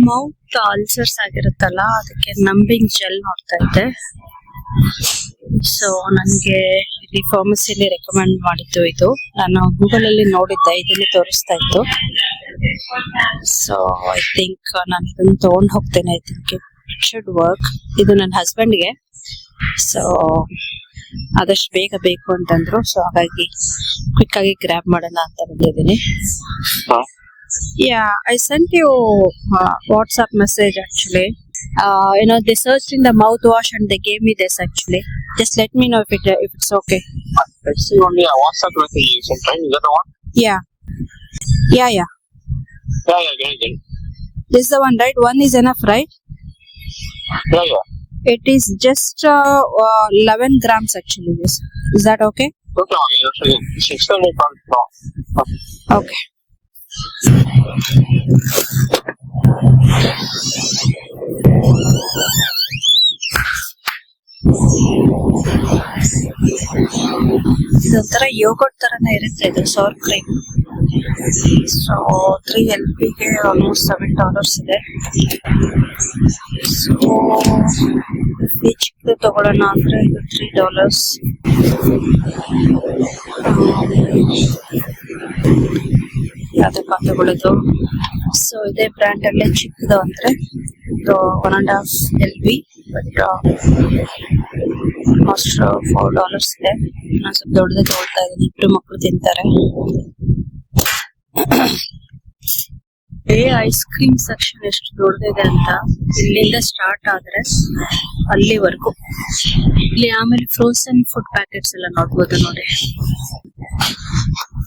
Mouth ulcers ಆಗಿರುತ್ತಲ್ಲ, ಅದಕ್ಕೆ ನಂಬಿಂಗ್ gel ನೋಡ್ತಾ ಇದ್ದೆ. ಸೊ ನನಗೆ ಇಲ್ಲಿ ಫಾರ್ಮಸಿಲಿ ರೆಕಮೆಂಡ್ ಮಾಡಿದ್ದು ಇದು. ನಾನು ಗೂಗಲ್ ಅಲ್ಲಿ ನೋಡಿದ್ದೆ, ಇದನ್ನು ತೋರಿಸ್ತಾ ಇತ್ತು. ಸೊ ಐ ಥಿಂಕ್ ನಾನು ಇದನ್ನು ತಗೊಂಡ್ ಹೋಗ್ತೇನೆ. I think it should work. ಇದು ನನ್ನ ಹಸ್ಬೆಂಡ್ಗೆ. ಸೊ ಆದಷ್ಟು ಬೇಗ ಬೇಕು ಅಂತಂದ್ರು. ಸೊ ಹಾಗಾಗಿ ಕ್ವಿಕ್ ಆಗಿ ಗ್ರ್ಯಾಬ್ ಮಾಡೋಣ ಅಂತ ಬಂದಿದ್ದೀನಿ. Yeah, I sent you WhatsApp message actually. They searched in the mouthwash and they gave me this actually. Just let me know if it's okay. Let's see only a WhatsApp message you sent, right? Is that the one? Yeah. Yeah, great. This is the one, right? One is enough, right? Yeah. It is just 11 grams actually. This. Is that okay? Okay, you 600 pounds now. Okay. ಇದೊಂಥರ yoghurt ತರನೇ ಇರುತ್ತೆ. ಇದು ಸೋರ್ cream. So 3 LPಗೆ almost $7 ಇದೆ. So ಈ ಚಿಕ್ಕದು ತಗೊಳ್ಳೋಣ ಅಂದ್ರೆ ಇದು $3. ಅದಕ್ಕೆ ತಗೊಳ್ಳೋದು. ಸೊ ಇದೇ ಬ್ರ್ಯಾಂಡ್ ಅಲ್ಲೇ ಚಿಕ್ಕದು ಅಂದ್ರೆ ಇದು 1.5 LP, ಬಟ್ ಆಲ್ಮೋಸ್ಟ್ $4 ಇದೆ. ನಾನು ಸ್ವಲ್ಪ ದೊಡ್ಡದೇ ತಗೊಳ್ತಾ ಇದ್ದೀನಿ, ಇಬ್ರು ಮಕ್ಕಳು ತಿಂತಾರೆ. ಐಸ್ ಕ್ರೀಮ್ ಸೆಕ್ಷನ್ ಎಷ್ಟು ದೊಡ್ಡದಿದೆ ಅಂತ, ಇಲ್ಲಿಂದ ಸ್ಟಾರ್ಟ್ ಆದ್ರೆ ಅಲ್ಲಿವರೆಗೂ. ಇಲ್ಲಿ ಆಮೇಲೆ ಫ್ರೋಸನ್ ಫುಡ್ ಪ್ಯಾಕೆಟ್ಸ್ ಎಲ್ಲ ನೋಡ್ಬೋದು ನೋಡಿ.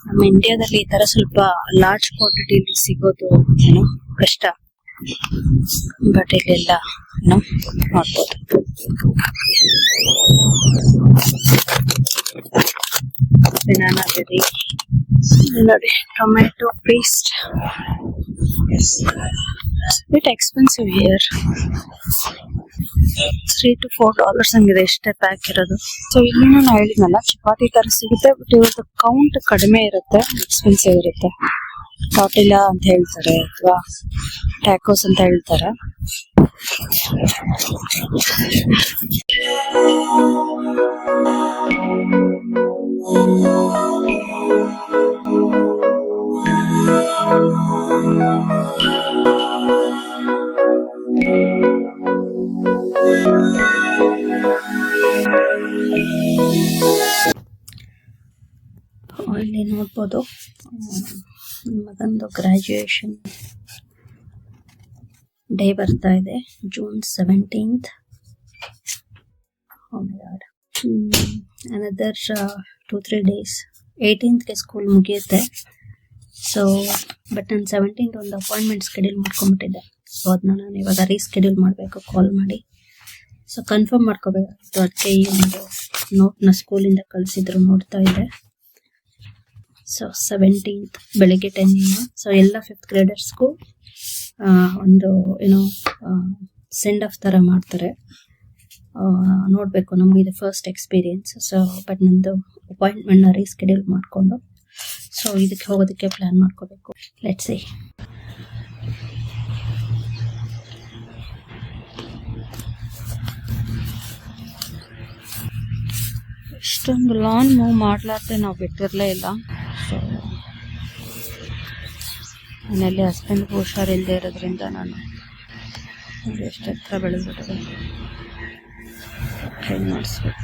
ನಮ್ಮ ಇಂಡಿಯಾದಲ್ಲಿ ಈ ತರ ಸ್ವಲ್ಪ ಲಾರ್ಜ್ ಕ್ವಾಂಟಿಟಿಲಿ ಸಿಗೋದು ಕಷ್ಟ, ಬಟ್ ಇಲ್ಲೆಲ್ಲ ನೋಡ್ಬೋದು. ಬನಾನಾ ಬೆರಿ ನೋಡಿ, tomato paste. Bit expensive here. $3 to $4 ಹಂಗಿದೆ ಇಷ್ಟೇ ಪ್ಯಾಕ್ ಇರೋದು. ಸೊ ಇಲ್ಲಿ ನಾನು ಹೇಳಿದ್ನಲ್ಲ, ಚಪಾತಿ ತರ ಸಿಗುತ್ತೆ, ಬಟ್ ಇವ್ರದ್ದು ಕೌಂಟ್ ಕಡಿಮೆ ಇರುತ್ತೆ, ಎಕ್ಸ್ಪೆನ್ಸಿವ್ ಇರುತ್ತೆ. ಟಾಟಿಲಾ ಅಂತ ಹೇಳ್ತಾರೆ ಅಥವಾ ಟ್ಯಾಕೋಸ್ ಅಂತ ಹೇಳ್ತಾರೆ. ಇಲ್ಲಿ ನೋಡ್ಬೋದು ಮಗಂದು ಗ್ರಾಜುಯೇಷನ್ ಡೇ ಬರ್ತಾ ಇದೆ, June 17th. Oh my God. Another 2-3 days. 18th school ಮುಗಿಯುತ್ತೆ. ಸೊ ಬಟ್ ನಾನು 17th ಒಂದು ಅಪಾಯಿಂಟ್ಮೆಂಟ್ ಸ್ಕೆಡ್ಯೂಲ್ ಮಾಡ್ಕೊಂಡ್ಬಿಟ್ಟಿದ್ದೆ. ಸೊ ಅದನ್ನ ನಾನು ಇವಾಗ ರೀಸ್ಕೆಡ್ಯೂಲ್ ಮಾಡಬೇಕು ಕಾಲ್ ಮಾಡಿ. ಸೊ ಕನ್ಫರ್ಮ್ ಮಾಡ್ಕೋಬೇಕಾಗಿತ್ತು. ಅದಕ್ಕೆ ಈ ಒಂದು ನೋಟ್ನ ಸ್ಕೂಲಿಂದ ಕಳಿಸಿದ್ರು, ನೋಡ್ತಾ ಇದ್ದೆ. ಸೊ 17th ಬೆಳಿಗ್ಗೆ 10 AM. ಸೊ ಎಲ್ಲ 5th ಗ್ರೇಡರ್ಸ್ಗೂ ಒಂದು ಸೆಂಡ್ ಆಫ್ ಥರ ಮಾಡ್ತಾರೆ. ನೋಡಬೇಕು, ನಮ್ಗೆ ಇದು ಫಸ್ಟ್ ಎಕ್ಸ್ಪೀರಿಯನ್ಸ್. ಸೊ ಬಟ್ ನಂದು ಅಪಾಯಿಂಟ್ಮೆಂಟ್ನ ರೀಸ್ಕೆಡ್ಯೂಲ್ ಮಾಡಿಕೊಂಡು ಸೊ ಇದಕ್ಕೆ ಹೋಗೋದಕ್ಕೆ ಪ್ಲ್ಯಾನ್ ಮಾಡ್ಕೋಬೇಕು. Let's see. ಇಷ್ಟೊಂದು ಲಾನ್ ಮೂವ್ ಮಾಡ್ಲಾರ್ದೆ ನಾವು ಬಿಟ್ಟಿರಲೇ ಇಲ್ಲ. ಸೊ ಮನೆಯಲ್ಲಿ ಹಸ್ಬೆಂಡ್ಗೂ ಹುಷಾರಿಲ್ಲದೆ ಇರೋದ್ರಿಂದ ನಾನು ಎಷ್ಟು ಹತ್ರ ಬೆಳೆದ್ಬಿಟ್ಟಿದೆ, ಟ್ರೈನ್ ಮಾಡಿಸ್ಬೇಕು.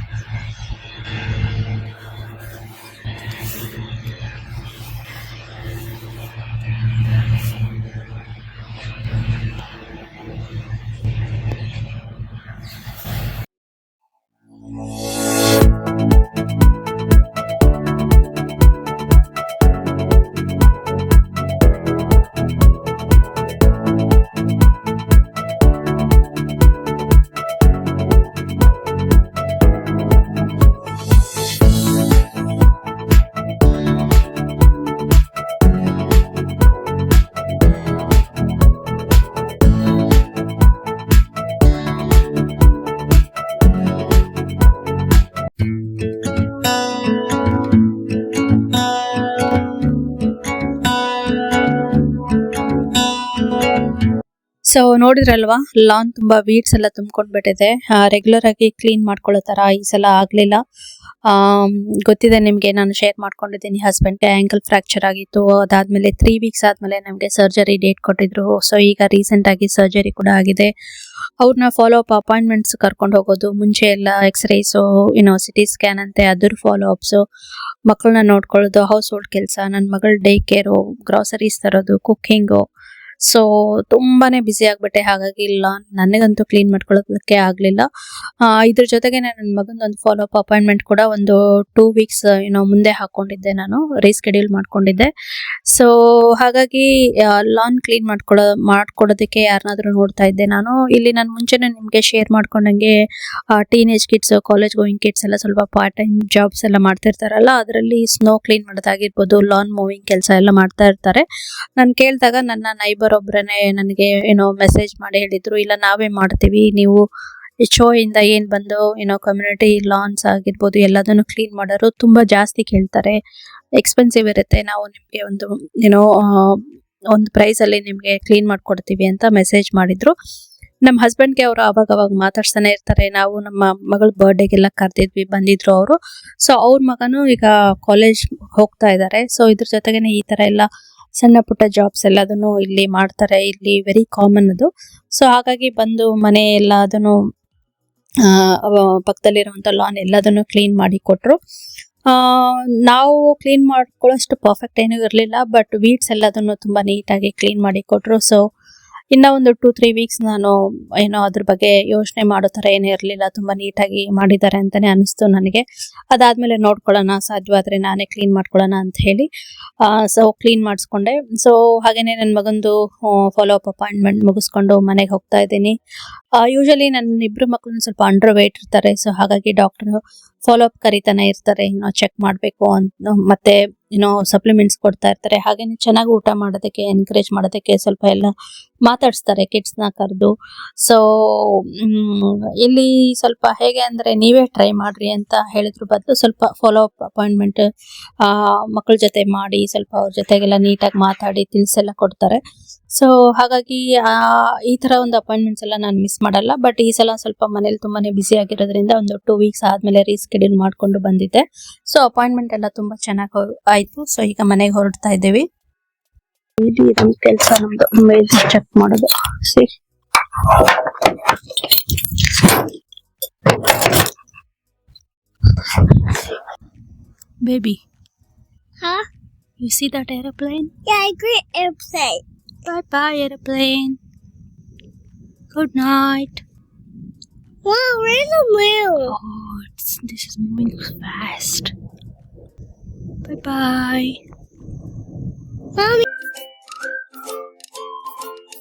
ಸೊ ನೋಡಿದ್ರಲ್ವಾ, ಲಾನ್ ತುಂಬಾ ವೀಡ್ಸ್ ಎಲ್ಲ ತುಂಬ್ಕೊಂಡ್ಬಿಟ್ಟಿದೆ. ರೆಗ್ಯುಲರ್ ಆಗಿ ಕ್ಲೀನ್ ಮಾಡ್ಕೊಳ್ಳೋ ತರ ಈ ಸಲ ಆಗ್ಲಿಲ್ಲ. ಗೊತ್ತಿದೆ ನಿಮ್ಗೆ, ನಾನು ಶೇರ್ ಮಾಡ್ಕೊಂಡಿದ್ದೀನಿ. ಹಸ್ಬೆಂಡ್ಗೆ ಆಂಕಲ್ ಫ್ರಾಕ್ಚರ್ ಆಗಿತ್ತು. ಅದಾದ್ಮೇಲೆ 3 ವೀಕ್ಸ್ ಆದ್ಮೇಲೆ ನಮ್ಗೆ ಸರ್ಜರಿ ಡೇಟ್ ಕೊಟ್ಟಿದ್ರು. ಸೊ ಈಗ ರೀಸೆಂಟ್ ಆಗಿ ಸರ್ಜರಿ ಕೂಡ ಆಗಿದೆ. ಅವ್ರನ್ನ ಫಾಲೋ ಅಪ್ ಅಪಾಯಿಂಟ್ಮೆಂಟ್ಸ್ ಕರ್ಕೊಂಡು ಹೋಗೋದು, ಮುಂಚೆ ಎಲ್ಲ ಎಕ್ಸ್ರೇಸು, ಸಿಟಿ ಸ್ಕ್ಯಾನ್ ಅಂತೆ, ಅದ್ರ ಫಾಲೋ ಅಪ್ಸು, ಮಕ್ಕಳನ್ನ ನೋಡ್ಕೊಳ್ಳೋದು, ಹೌಸ್ ಹೋಲ್ಡ್ ಕೆಲಸ, ನನ್ನ ಮಗಳ ಡೇ ಕೇರು, ಗ್ರಾಸರೀಸ್ ತರೋದು, ಕುಕ್ಕಿಂಗು. ಸೊ ತುಂಬಾನೇ ಬ್ಯುಸಿ ಆಗ್ಬಿಟ್ಟೆ. ಹಾಗಾಗಿ ಇಲ್ಲ, ನನಗಂತೂ ಕ್ಲೀನ್ ಮಾಡ್ಕೊಳ್ಳೋದಕ್ಕೆ ಆಗ್ಲಿಲ್ಲ. ಇದ್ರ ಜೊತೆಗೆ ನನ್ನ ಮಗನ ಒಂದು ಫಾಲೋ ಅಪ್ ಅಪಾಯಿಂಟ್ಮೆಂಟ್ ಕೂಡ ಒಂದು 2 ವೀಕ್ಸ್ ಮುಂದೆ ಹಾಕೊಂಡಿದ್ದೆ, ನಾನು ರೀಸ್ಕೆಡ್ಯೂಲ್ ಮಾಡ್ಕೊಂಡಿದ್ದೆ. ಸೊ ಹಾಗಾಗಿ ಲಾನ್ ಕ್ಲೀನ್ ಮಾಡ್ಕೊಡೋದಕ್ಕೆ ಯಾರನ್ನಾದ್ರೂ ನೋಡ್ತಾ ಇದ್ದೆ ನಾನು. ಇಲ್ಲಿ ನಾನು ಮುಂಚೆನೇ ನಿಮ್ಗೆ ಶೇರ್ ಮಾಡ್ಕೊಂಡಂಗೆ teenage kids, college going kids ಎಲ್ಲ ಸ್ವಲ್ಪ ಪಾರ್ಟ್ ಟೈಮ್ ಜಾಬ್ಸ್ ಎಲ್ಲ ಮಾಡ್ತಿರ್ತಾರಲ್ಲ, ಅದರಲ್ಲಿ ಸ್ನೋ ಕ್ಲೀನ್ ಮಾಡೋದಾಗಿರ್ಬೋದು, ಲಾನ್ ಮೂವಿಂಗ್ ಕೆಲಸ ಎಲ್ಲ ಮಾಡ್ತಾ ಇರ್ತಾರೆ. ನಾನು ಕೇಳಿದಾಗ ನನ್ನ ನೈಬರ್ ಒಬ್ರನೇ ನನಗೆ ಮೆಸೇಜ್ ಮಾಡಿ ಹೇಳಿದ್ರು, ಇಲ್ಲ ನಾವೇ ಮಾಡ್ತೀವಿ, ನೀವು HO ಇಂದ ಏನ್ ಬಂದು ಕಮ್ಯುನಿಟಿ ಲಾನ್ಸ್ ಆಗಿರ್ಬೋದು ಎಲ್ಲದನ್ನು ಕ್ಲೀನ್ ಮಾಡೋರು ತುಂಬಾ ಜಾಸ್ತಿ ಕೇಳ್ತಾರೆ, ಎಕ್ಸ್ಪೆನ್ಸಿವ್ ಇರುತ್ತೆ, ನಾವು ನಿಮ್ಗೆ ಒಂದು ಪ್ರೈಸ್ ಅಲ್ಲಿ ನಿಮ್ಗೆ ಕ್ಲೀನ್ ಮಾಡ್ಕೊಡ್ತೀವಿ ಅಂತ ಮೆಸೇಜ್ ಮಾಡಿದ್ರು. ನಮ್ಮ ಹಸ್ಬೆಂಡ್ಗೆ ಅವರು ಅವಾಗ ಮಾತಾಡ್ತಾನೆ ಇರ್ತಾರೆ. ನಾವು ನಮ್ಮ ಮಗಳ ಬರ್ಡೇಗೆಲ್ಲ ಕರೆದಿದ್ವಿ, ಬಂದಿದ್ರು ಅವರು. ಸೊ ಅವ್ರ ಮಗನು ಈಗ ಕಾಲೇಜ್ ಹೋಗ್ತಾ ಇದ್ದಾರೆ. ಸೊ ಇದ್ರ ಜೊತೆಗೇನೆ ಈ ತರ ಎಲ್ಲ ಸಣ್ಣ ಪುಟ್ಟ ಜಾಬ್ಸ್ ಎಲ್ಲದನ್ನು ಇಲ್ಲಿ ಮಾಡ್ತಾರೆ. ಇಲ್ಲಿ ವೆರಿ ಕಾಮನ್ ಅದು. ಸೊ ಹಾಗಾಗಿ ಬಂದು ಮನೆ ಎಲ್ಲ ಅದನ್ನು ಪಕ್ಕದಲ್ಲಿರುವಂತ ಲಾನ್ ಎಲ್ಲದನ್ನು ಕ್ಲೀನ್ ಮಾಡಿ ಕೊಟ್ರು. ನಾವು ಕ್ಲೀನ್ ಮಾಡ್ಕೊಳ್ಳೋಷ್ಟು ಪರ್ಫೆಕ್ಟ್ ಏನೂ ಇರಲಿಲ್ಲ, ಬಟ್ ವೀಡ್ಸ್ ಎಲ್ಲದನ್ನು ತುಂಬಾ ನೀಟಾಗಿ ಕ್ಲೀನ್ ಮಾಡಿ ಕೊಟ್ರು. ಸೊ ಇನ್ನ ಒಂದು 2-3 ವೀಕ್ಸ್ ನಾನು ಅದ್ರ ಬಗ್ಗೆ ಯೋಚನೆ ಮಾಡೋ ತರ ಏನೂ ಇರಲಿಲ್ಲ. ತುಂಬಾ ನೀಟಾಗಿ ಮಾಡಿದ್ದಾರೆ ಅಂತಾನೆ ಅನಿಸ್ತು ನನಗೆ. ಅದಾದ್ಮೇಲೆ ನೋಡ್ಕೊಳ್ಳೋಣ, ಸಾಧ್ಯವಾದ್ರೆ ನಾನೇ ಕ್ಲೀನ್ ಮಾಡ್ಕೊಳ್ಳೋಣ ಅಂತ ಹೇಳಿ ಸೊ ಕ್ಲೀನ್ ಮಾಡಿಸ್ಕೊಂಡೆ. ಸೊ ಹಾಗೇನೆ ನನ್ನ ಮಗಂದು ಫಾಲೋ ಅಪ್ ಅಪಾಯಿಂಟ್ಮೆಂಟ್ ಮುಗಿಸ್ಕೊಂಡು ಮನೆಗೆ ಹೋಗ್ತಾ ಇದ್ದೀನಿ. ಯೂಶಲಿ ನನ್ನ ಇಬ್ರು ಮಕ್ಕಳು ಸ್ವಲ್ಪ ಅಂಡರ್ ವೇಟ್ ಇರ್ತಾರೆ. ಸೊ ಹಾಗಾಗಿ ಡಾಕ್ಟರ್ ಫಾಲೋ ಅಪ್ ಕರಿತಾನೆ ಇರ್ತಾರೆ, ಚೆಕ್ ಮಾಡಬೇಕು ಅಂತ, ಮತ್ತೆ ಸಪ್ಲಿಮೆಂಟ್ಸ್ ಕೊಡ್ತಾ ಇರ್ತಾರೆ. ಹಾಗೇನೆ ಚೆನ್ನಾಗಿ ಊಟ ಮಾಡೋದಕ್ಕೆ ಎನ್ಕರೇಜ್ ಮಾಡೋದಕ್ಕೆ ಸ್ವಲ್ಪ ಎಲ್ಲ ಮಾತಾಡಿಸ್ತಾರೆ ಕಿಡ್ಸ್ನ ಕರೆದು. ಸೊ ಇಲ್ಲಿ ಸ್ವಲ್ಪ ಹೇಗೆ ಅಂದ್ರೆ, ನೀವೇ ಟ್ರೈ ಮಾಡ್ರಿ ಅಂತ ಹೇಳಿದ್ರು ಬದಲು ಸ್ವಲ್ಪ ಫಾಲೋ ಅಪ್ ಅಪಾಯಿಂಟ್ಮೆಂಟ್ ಮಕ್ಕಳ ಜೊತೆ ಮಾಡಿ, ಸ್ವಲ್ಪ ಅವ್ರ ಜೊತೆಗೆಲ್ಲ ನೀಟಾಗಿ ಮಾತಾಡಿ ತಿಳಿಸೆಲ್ಲ ಕೊಡ್ತಾರೆ. ಸೊ ಹಾಗಾಗಿ ಈ ತರ ಒಂದು ಅಪಾಯಿಂಟ್ಮೆಂಟ್ಸ್ ಎಲ್ಲ ನಾನು ಮಿಸ್ ಮಾಡಲ್ಲ. ಬಟ್ ಈ ಸಲ ಸ್ವಲ್ಪ ಮನೇಲಿ ತುಂಬಾನೇ ಬಿಸಿ ಆಗಿರೋದ್ರಿಂದ ಒಂದು 2 ವೀಕ್ಸ್ ಆದ್ಮೇಲೆ ರೀಸ್ಕೆಡ್ಯೂಲ್ ಮಾಡ್ಕೊಂಡು ಬಂದಿದ್ದೆ. ಸೊ ಅಪಾಯಿಂಟ್ಮೆಂಟ್ ಎಲ್ಲ ತುಂಬಾ ಚೆನ್ನಾಗಿ ಆಯ್ತು. ಸೊ ಈಗ ಮನೆಗೆ ಹೊರಡ್ತಾ ಇದ್ದೀವಿ. ಇಲ್ಲಿ ಕೆಲಸ ನಮ್ದು ಮೇಲ್ ಚೆಕ್ ಮಾಡೋದು. Baby. Huh? You see that airplane? Yeah, I agree. Airplane. Bye-bye, airplane. Good night. Wow, where's the moon? Oh, this is moving fast. Bye-bye. Mommy.